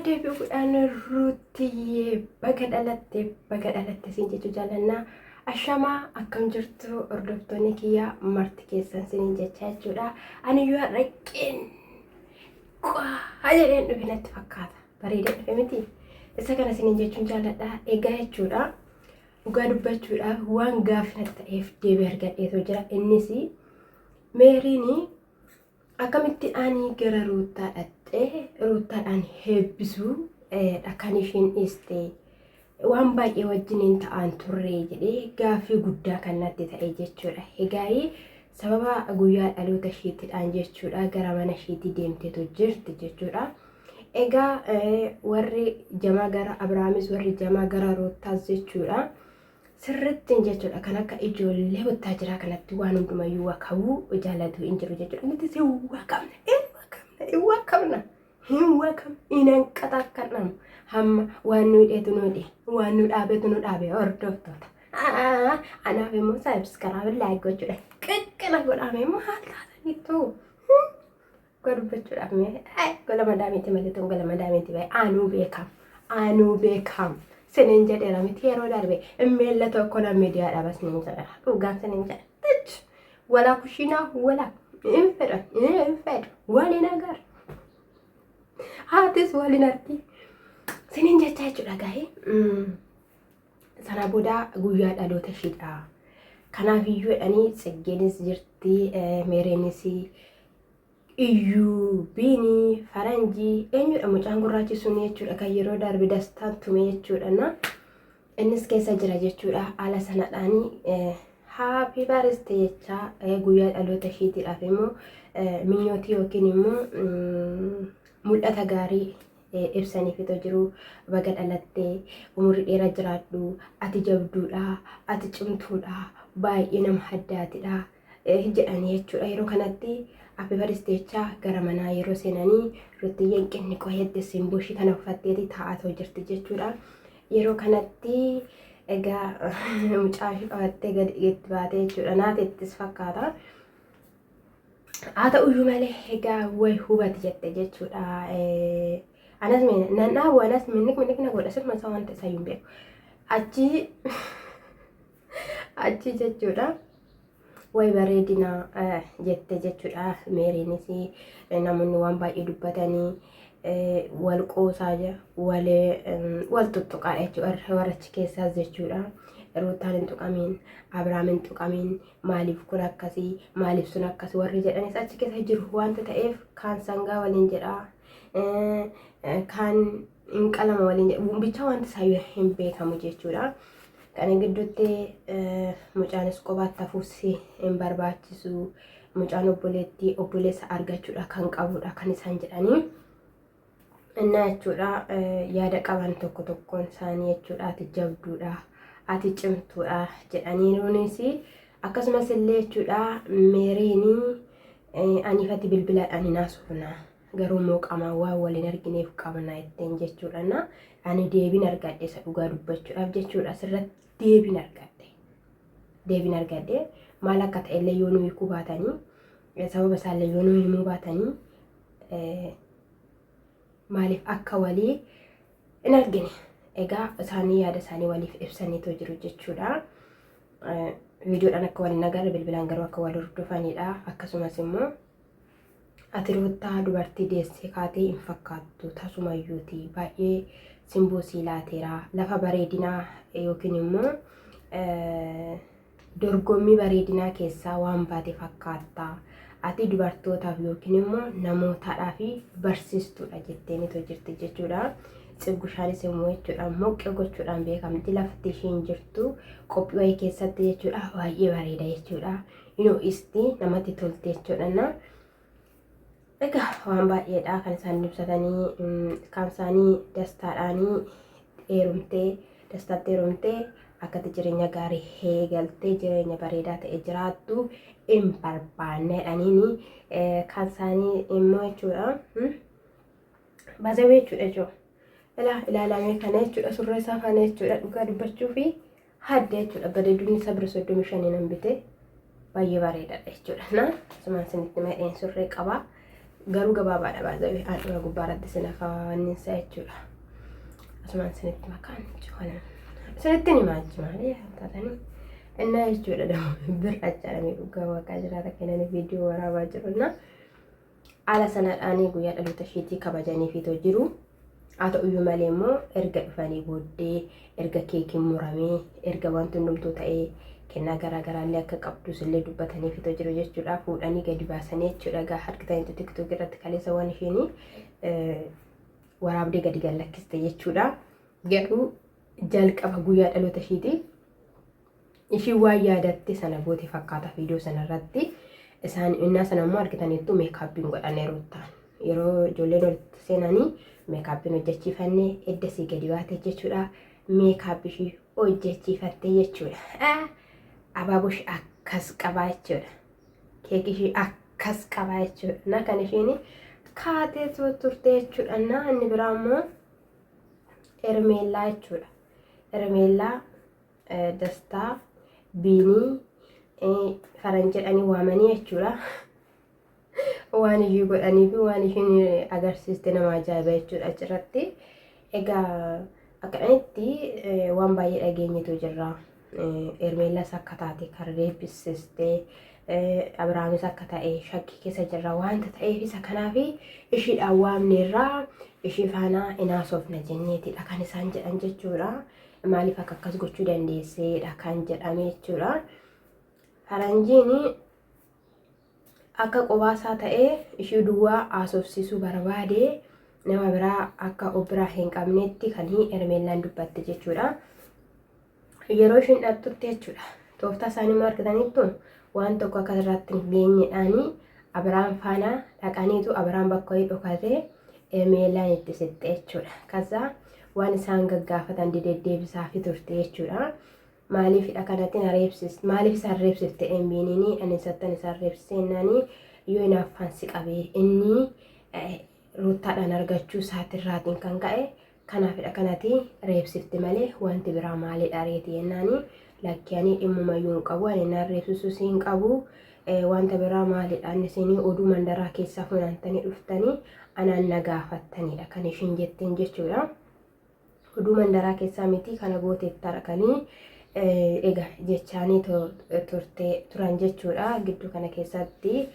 deebi'uudhaan ruutii baga dhalatte siin jechuu jaalannaa ashamaa akkam jirtu hordoftoonni kiyyaa marti keessan siin jechaa jechuudha. Ani yoo raqqeen jedheen dhufe natti fakkaata bareeda dhufe miti isa kana siin jechuun jaalladha. Egaa jechuudha dhugaa dubbachuudhaaf waan gaafii natti ta'eef deebii argadheetoo jira. Innis meeriin akkamitti ani gara ruutaa dhattee ruutaadhaan heebbisuu kan ishiin dhiiste waan baay'ee wajjiniin ta'an turre jedhee gaafii guddaa kan natti ta'e jechuudha. Egaa sababa guyyaa dhaloota ishiittidhaan jechuudha gara mana ishiitti deemteetu jirti jechuudha. Egaa warri jamaa gara Abrahaamis warri jamaa gara Ruutaas jechuudha. Sirrittiin jechuudha kan akka ijoollee bottaa jira kanatti waan hundumayyuu wakabuu jaalatu hin jiru jechuudha. Nuti si wakamna hinan qaxaqqannamu hamma waan nu hidheetu nu hidhe waan nu dhaabetu nu dhaabe hordoftoota. Anaaf immoo saabskaraabin laayik gochuudha. Qiqqila godhame immoo haal taataniitu godhubbachuudhaaf mee gola madaamiitti maleetu gola madaamiitti bahe anuu beekam. Sinin jedheera miti yeroo darbe immeella tokko na miidiyaadha bas nin jedha dhugaan sinin jedha wala kushiinaa wala hin fedhu waliin agar haatis waliin arti sinin jechaa jechuudha. Gaa'ee sana booda guyyaa dhaloota ishiidha. Kanaaf iyyuu jedhanii Tsiggeenis jirti Meereenis iyyuu biini faranjii eenyudha mucaan gurraachi sun jechuudha kan yeroo darbe dastaan tume jechuudha. Innis keessa jira jechuudha. Haala sanadhaanii happy birthday jechaa guyyaa dhaloota ishiitiidhaaf immoo minyootii yookiin immoo mul'ata gaarii ibsaniifitoo jiru. Baga dhalattee umurii dheeraa jiraadhu ati jabduudha ati cimtuudha baay'ee nama addaatidha jedhanii jechuudha. Yeroo kanatti happy birthday jechaa gara manaa yeroo seenanii Ruutiyyeen qinni qoyedde simbuushii kana uffatteeti taa'atoo jirti jechuudha. Yeroo kanatti egaa mucaa qabattee gadi itti baatee jechuudha. Naatettis fakkaata. Haa ta'uyyuu malee egaa way hubati jette jechuudha. Anas nanaa wanas minnik na godha sirma isaa wanta isaa hin beeku. Achi jechuudha. Way bareedina jette jechuudha. Meeriinis namoonni waan baay'ee dubbatanii wal qoosaa jira wal tuttuqaadha jechuudha. Warrachi keessaas jechuudha. Ruutaan hin tuqamiin Abrahaam hin tuqamiin maaliif kun akkasii maaliif sun akkasii warri jedhanis achi keessa jiru wanta ta'eef kaan sangaa waliin jedha kaan hin qalama waliin jedha bicha wanta isaa hin beekamu jechuudha. Kan gidduutti mucaanis qobaatti hafuusi hin barbaachisu mucaan obboleessa argachuudha kan qabudha kan isaan jedhanii innaa jechuudha. Yaada qaban tokko tokkoon isaanii jechuudha. Ati jabduudha ati cimtuudha jedhanii nuunis akkasumas illee jechuudha. Meeriin anifatti bilbilaadhaan hin haasofna garuu mooqamaa waan waliin argineef qabna ittiin jechuudha. Ani deebiin argadhe isa dhugaa dubbachuudhaaf jechuudha. Asirratti deebiin argadhe maal akka ta'e illee yoo nuyi kubaatanii sababa isaallee yoo nuyi himuu baatanii maaliif akka walii hin argine egaa isaanii yaada isaanii waliif ibsaniitoo jiru jechuudha. Viidiyoodhaan akka waliin agarre bilbilaan garuu akka wal hordofanidha. Akkasumas immoo ati Ruutaa dubartii deessee kaatee hin fakkaattu tasumayyuuti baay'ee simboo sii laateera lafa bareedinaa yookiin immoo dorgommii bareedinaa keessaa waan baate fakkaatta. Ati dubartootaaf yookiin immoo namootaadhaaf barsiistuudha jetteenitu jirti jechuudha. Tsigushaanis immoo jechuudha moqqee gochuudhaan beekamti. Lafti ishiin jirtu qophii wayii keessatti jechuudha baay'ee bareeda jechuudha. Inoo isti namatti tolte jechuudha. Egaa waan baay'eedha kan isaan ibsatanii kan isaanii dastaadhaanii dastaatti heerumtee akkati jireenya gaarii eegaltee jireenya bareedaa ta'e jiraattu hin barbaanneedhaniini kan isaanii immoo jechuudha. Baasawee jechuudha jechuudha. Ilaalamee kana jechuudha surree isaa kana jechuudha dhugaa dubbachuu fi hadda jechuudha. Bareedinni isaa bira 35 nan bite baay'ee bareedaadha jechuudha. Sumaan isinitti madheen surree qaba. garuu gabaabaadha baay'ee haadha gubbaarratti sina kaawwanninsa jechuudha. Asumaan sinitti makaan jechuudha. Sinitti ni maajji malee taatanii innaa jechuudha dammoo birrachaadhamee dhugaa waaqaa jiraata kennanii viidiyoo waraabaa jirunna haala sanadhaanii guyyaa dhaloota isheetii kabajaniifitoo jiru. Haa ta'uyyuu malee immoo erga dhufanii booddee erga keekiin muramee erga wanti hundumtuu ta'ee kennaa garaagaraallee akka qabdus illee dubbataniifitoo jiru jechuudha. Fuudhanii gadi baasanii jechuudha. Egaa harkitaniitu tiktook irratti kaleessa waan isheenii waraabdee gadi gallakkiste jechuudha. Garuu jalqaba guyyaa dhaloota isheetii ishii waan yaadatte sana goote fakkaata viidiyoo sanarratti. Isaan innaa sana immoo argitaniittu meekaappiin godhaneeru ta'an yeroo ijoolleen walitti seenanii meekaappiin hojjechiifannee edda sii gadi baate jechuudha. Meekaappi ishii hojjechiifatte jechuudha. Abaaboo ishii akkas qabaa jechuudha. Keekii ishii akkas qabaa jechuudha. Na kan ishiin kaatee turte jechuudha. Na inni biraa immoo Hermeellaa jechuudha. Hermeellaa Dastaa Biinii faranjedhanii waamanii jechuudha. Waan ishii godhanii fi waan ishiin agarsiiste nama ajaa'iba jechuudha achirratti. Egaa akkanitti waan baay'ee dhageenyitu jirra. Hermeellaas akka taate kan reebsistee Abrahaamis akka ta'e shakkii keessa jirra waanta ta'eef isa kanaaf ishiidhaan waamneerraa ishii faana inaasofna jenneetidha kan isaan jedhan jechuudha. Maaliif akka akkas gochuu dandeesseedha kan jedhame jechuudha. Faranjiin akka qobaasaa ta'ee ishii duwwaa haasofsiisuu barbaade nama biraa akka obiraa hin qabnetti kan Hermeellaan dubbatte jechuudha. Yeroo ishiin dhabtutti jechuudha. Tooftaa isaanii argitaniittu waan tokko akka irratti hin geenyedhaanii Abiraan faana dhaqaniitu Abiraan bakka wayii dhokatee Hermeellaan itti sitte jechuudha. Kaza waan isaan gaggaafatan deddeebisaa fi turte jechuudha. Maaliifidha kanatti na reebsiste maaliif isaan reebsifte embiinii ani sattan isaan reebsiseennaanii yoo inaaffaan si qabee inni ruuttaadhaan argachuu isaatirraatiin kan ka'e kanaafidha kanatti reebsifte malee wanti biraa maalidha reetii jennaanii lakkianii dhimmumayyuu hin qabu ani naan reebsisuu siin qabu wanta biraa maalidha inni isinii oduu mandaraa keessaa funaantanii dhuftanii anaan na gaafattanidha kan ishiin jetteen jechuudha. Oduu mandaraa keessaa miti kana gooteetti arganii egaa jechaanii turan jechuudha. Gidduu kana keessatti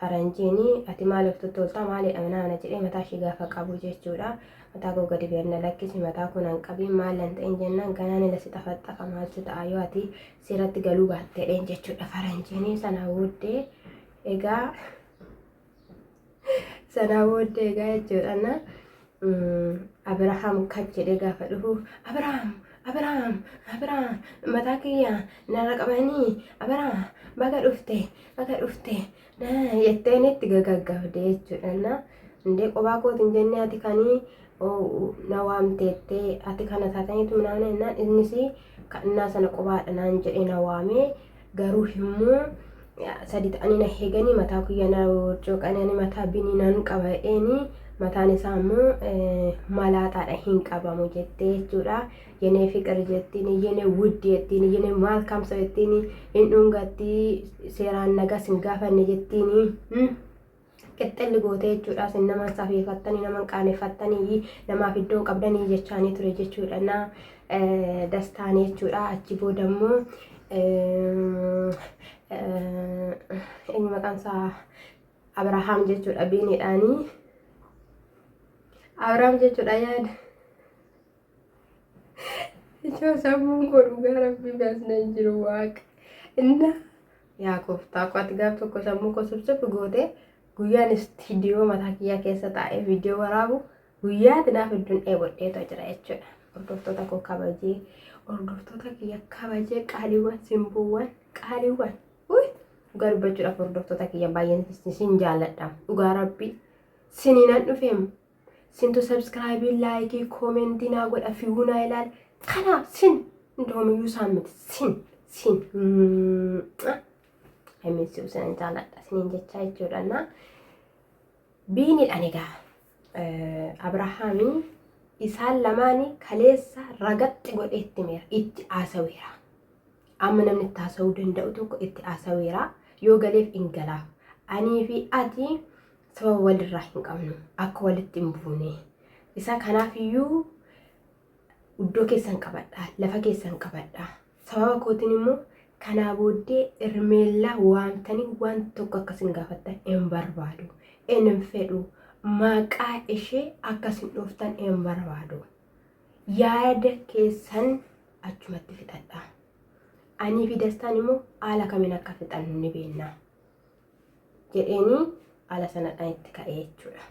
faranjiin ati maal of tottoltaa maalidha mana jedhee mataa ishee gaafa qabu jechuudha. Mataa koo gadi beerna lakkisi mataa kun hin qabiin maal hin ta'in jennaan ganaan ila si xafaxafa maaltu ta'a yoo ati seeratti galuu baatteedheen jechuudha. Faranjiin sana booddee egaa jechuudha. Abrahaam kan jedhee gaafa dhufu Abrahaam mataa kiyya narra qabanii Abrahaam baga dhufte jetteen itti gaggaafde jechuudha. Indee qophaa kootiin jennee ati kanii na waamteettee ati kana taataniitu minaan ennaan innis innaa sana qophaadha naan jedhee na waamee garuu himmoo sadi ta'anii na heeganii mataa kiyya na coqanii mataa binii nan qaba'eeni mataan isaa immoo malaaxaadha hin qabamu jettee jechuudha. Yenee fiqir jettiin yenee wuddi jettiin yenee maal kamsa jettiin hin dhungatti seeraan nagas hin gaafanne jettiin qixxilli gootee jechuudha. Sin nama safeeffattanii nama qaaneeffattanii namaaf iddoo qabdanii jechaanii ture jechuudha. Na dastaanii jechuudha. Achi booda immoo inni maqaan isaa Abrahaam jechuudha. Biiniidhaanii Abrahaam jechuudha yaada. Ijoo sammuun koo dhugaa rabbii baasna hin jiru waaqa. Inna yaa kooftaa ati gaaf tokko sammuu koo subsubu goote guyyaan istiidiyoo mataa kiyyaa keessa taa'ee viidiyoo waraabu guyyaa tinaaf iddoon dheebodheetoo jira jechuudha. Hordoftoota koo kabajee hordoftoota kiyya kabajee qaaliiwwan simbuuwwan qaaliiwwan dhugaa dubbachuudhaaf hordoftoota kiyya baay'een sin jaalladha. Dhugaa rabbii siniinan dhufeemu. Sintu subscribe like comment naa godha fiiguna ilaal kanaaf sin ndoomiyyuu saamiti sin miss usan jaaladha sinin jechaa jechuudha. Biiniidhaan egaa Abrahaamiin isaan lamaanii kaleessa ragatti godhee itti haasaweera. Amma namni itti haasawuu danda'u tokko itti haasaweera. Yoo galeef hin galaaf anii fi ati sababa walirraa hin qabnu akka walitti hin buune isa kanaafiyyuu iddoo keessan qabadhaa lafa keessan qabadhaa sababa kootiin immoo kanaa booddee Ermeellaa waamtanii waan tokko akkasin gaafattan hin barbaadu hin fedhu maqaa ishee akkasin dhooftan hin barbaadu yaada keessan achumatti fixadhaa ani fi Dastaan immoo haala kamiin akka fixannu ni beekna jedheeni haala sanadhaan itti ka'ee jechuudha.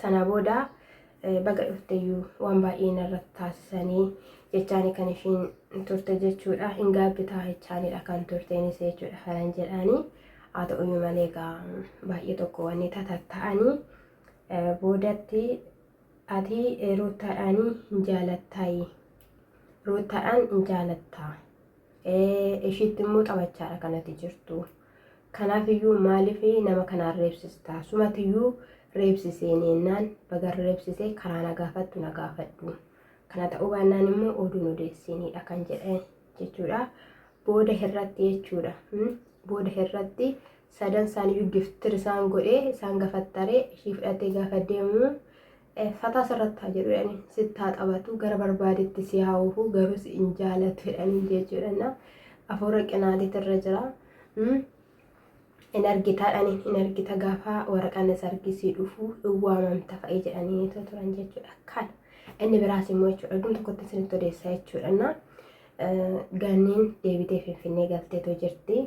Sana booda baga dhufteeyyuu waan baay'ee narratti taasisanii jechaani kan ishiin turte jechuudha. Hin gaabbitaa jechaanidha kan turteenis jechuudha falan jedhanii haa ta'uyyuu malee baay'ee tokko wanni tatatta'anii boodatti ati Ruutaadhaanii hin jaalattaayi Ruutaadhaan hin jaalattaa ishiitti immoo taphachaadha kanatti jirtu. Kanaafiyyuu maaliif nama kanaan reebsistaa sumatiyyuu reebsisee nennaan baga reebsisee karaa nagaafattu nagaafadhu kana ta'uu baannaan immoo oduun odeessiniidha kan jedhan jechuudha. Booda irratti jechuudha booda irratti sadan isaaniyyuu giftir isaan godhee isaan gafattaree ishii fudhatee gaafa deemu fataa sirrattaa jedhudhani sittaa taphatu gara barbaadetti si haawufu garuu hin jaalatu jedhanii jechuudha. Afuura qinaatii irra jira. In argita gaafa waraqaan is argisii dhufu waamamta fa'ii jedhanii turan jechuudha. Kan inni biraas immoo jechuudha dhugum tokkotti isinitti odeessaa jechuudha. Ganneen deebitee Finfinnee galteetoo jirti.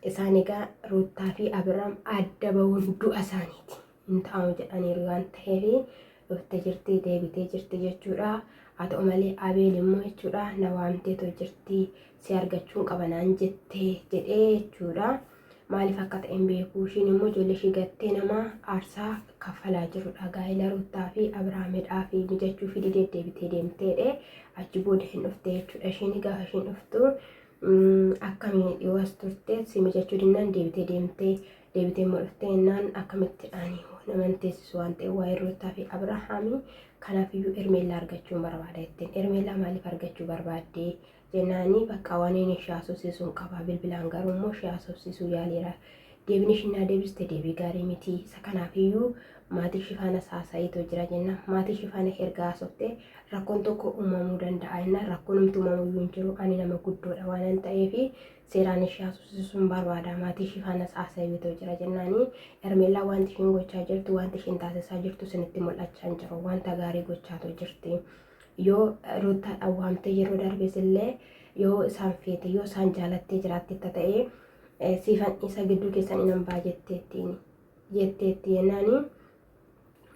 Isaan egaa Ruutaa fi Abiraam adda bahuun du'a isaaniiti hin ta'amu jedhaniiru waan ta'eef dhuftee jirti deebitee jirti jechuudha. Haa ta'u malee Abeel immoo jechuudha na waamteetoo jirti si argachuun qabanaan jettee jedhee jechuudha. Maaliif akka ta'een beeku ishiin immoo ijoollee ishee gattee nama aarsaa kaffalaa jirudha. Gaa'ela Ruutaa fi Abiraamidhaa fi mijachuu fi deddeebitee deemteedhe achi booda hin dhufte jechuudha. Ishiin gaafa ishiin dhuftu akkamiin dhiyoos turte si mijachuu dinnaan deebitee deebitee immoo dhufte innaan akkamitti dhaanii naman teessisu waan ta'e waa'ee Ruutaa fi Abiraamii kanaafiyyuu Ermeellaa argachuun barbaada jetteen. Ermeellaa maaliif argachuu barbaadde jennaanii bakka waan inni shaasofsiisuun qaba bilbilaan garuu immoo shaasofsiisuu yaaleera. Deebini ishiin deebiste deebii gaarii miti. Isa kanaafiyyuu maatii shifaana saasa'iitoo jira jenna. Maatii shifaana erga haasofte rakkoon tokko uumamuu danda'a jenna. Rakkoon humti uumamuyyuu hin jiru ani nama guddoodha waan ta'eef seeraan ishee haasofsiisuun barbaada. Maatii shifaana saasa'iitoo jira jennaanii Ermeellaa wanti ishiin gochaa jirtu wanti ishiin taasisaa jirtu sinitti mul'achaa hin jiru. Wanta gaarii gochaatoo jirti. Yoo Ruutaadhaan waamtee yeroo darbees illee yoo isaan feete yoo isaan jaalattee jiraatte ta'ee siifan isa gidduu keessan hin hambaa jetteetti jennaanii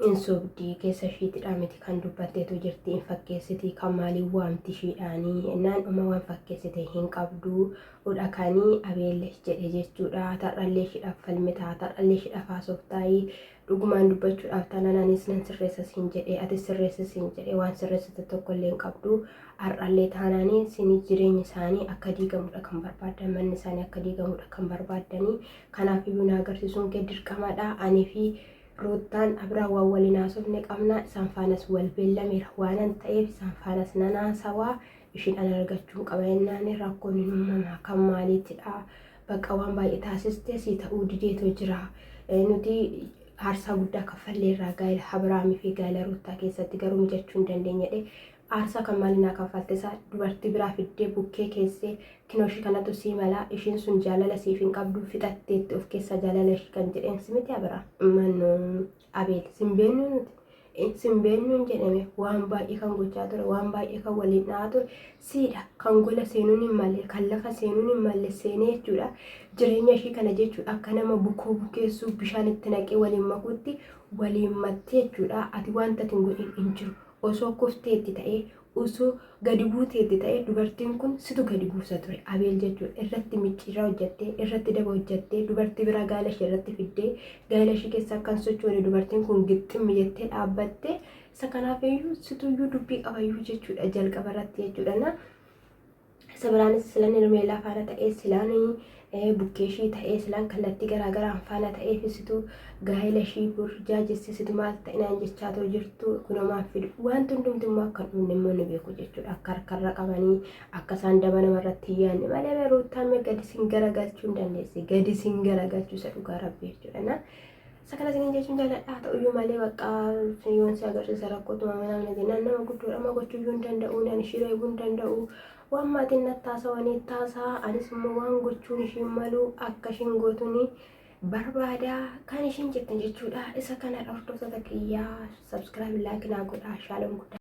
hin sobdii keessa ishiitidhaa miti kan dubbatteetu jirti hin fakkeessitii kan maaliin waamti ishiidhaanii jennaan dhuma waan fakkeessite hin qabdu udhakanii Abeel jedhe jechuudha. Tarrallee ishiidhaaf falmitaa tarrallee ishiidhaaf haasoftaayii dhugumaan dubbachuudhaaf taanaanis nan sirreessas hin jedhee ati sirreessas hin jedhee waan sirreessite tokko illee hin qabdu. Har'allee taanaanii sinii jireenyi isaanii akka diigamudha kan barbaadan manni isaanii akka diigamudha kan barbaadanii kanaafiyyuu na agarsiisuun kee dirqamadha.Anii fi Ruutaan Abiraam waan waliin haasofne qabna isaan faanas wal beellameera waan ta'eef isaan faanas nan haasawaa ishiin ana argachuun qaba jennaan rakkoon hin uumamaa kan maaliitidha. Bakka waan baay'ee taasiste si ta'uu dideetoo jira. Nuti aarsaa guddaa kaffalleerraa gaa'ela Abiraamii fi gaa'ela Ruutaa keessatti garuu mijachuu hin dandeenyedhe. Aarsaa kan maalinaa kaffalte isaa dubartii biraa fiddee bukkee keessee kinooshii kanatu sii malaa ishiin sun jaalala siif hin qabdu fixatteetti of keessaa jaalala ishii kan jedheen simiti Abiraam mannu Abeel simbeenyu nuti simbeenyuun jedhame waan baay'ee kan gochaa ture waan baay'ee kan waliin dhahaa ture siidha kan gola seenuun hin malle kan lafa seenuun hin malle seenee jechuudha. Jireenya ishii kana jechuudha akka nama bukoo bukeessuu bishaan itti naqee waliin makuutti waliin mattee jechuudha. Ati wanta ati hin godhin hin jiru. Osoo kufteetti ta'ee osoo gadi buuteetti ta'ee dubartiin kun situ gadi buusa ture. Abeel jechuudha irratti micciirraa hojjattee irratti daba hojjattee dubartii biraa gaala ishee irratti fiddee gaala ishee keessaa kan sochoone dubartiin kun gixximmi jettee dhaabbattee isa kanaafiyyuu situyyuu dubbii qabayyuu jechuudha jalqaba irratti jechuudha. Isa biraanis silaan Ermeellaa faana ta'ee silaan bukkee ishii ta'ee silaan kallattii garaagaraan faana ta'ee fisitu gaa'ela ishii burjaa jessisitu maal ta'inaan jechaatoo jirtu kunamaaf fidu wanti hundumtimmoo akka dhumne immoo ni beeku jechuudha. Akka harkarra qabanii akka isaan daba namarratti hin yaadne malee Ruutaan gadi siin garagalchuu hin dandeessi gadi siin garagalchuu isa dhugaa rabbi jechuudha. Sakana sinin jechuun jaaladha ta'uyyuu malee bakka yoon si agarsiisa rakkootu maamilaa jennaan nama guddoodha gochuuyyuu hin danda'u ani ishii eeguu hin danda'u waan maatiin nattaasa waan ittaasaa anis immoo waan gochuun ishiin malu akka ishiin gootuni barbaada kan ishiin jettan jechuudha isa kana hordoftoota kiyyaa subscribe like naa godhaa shaalom guddaa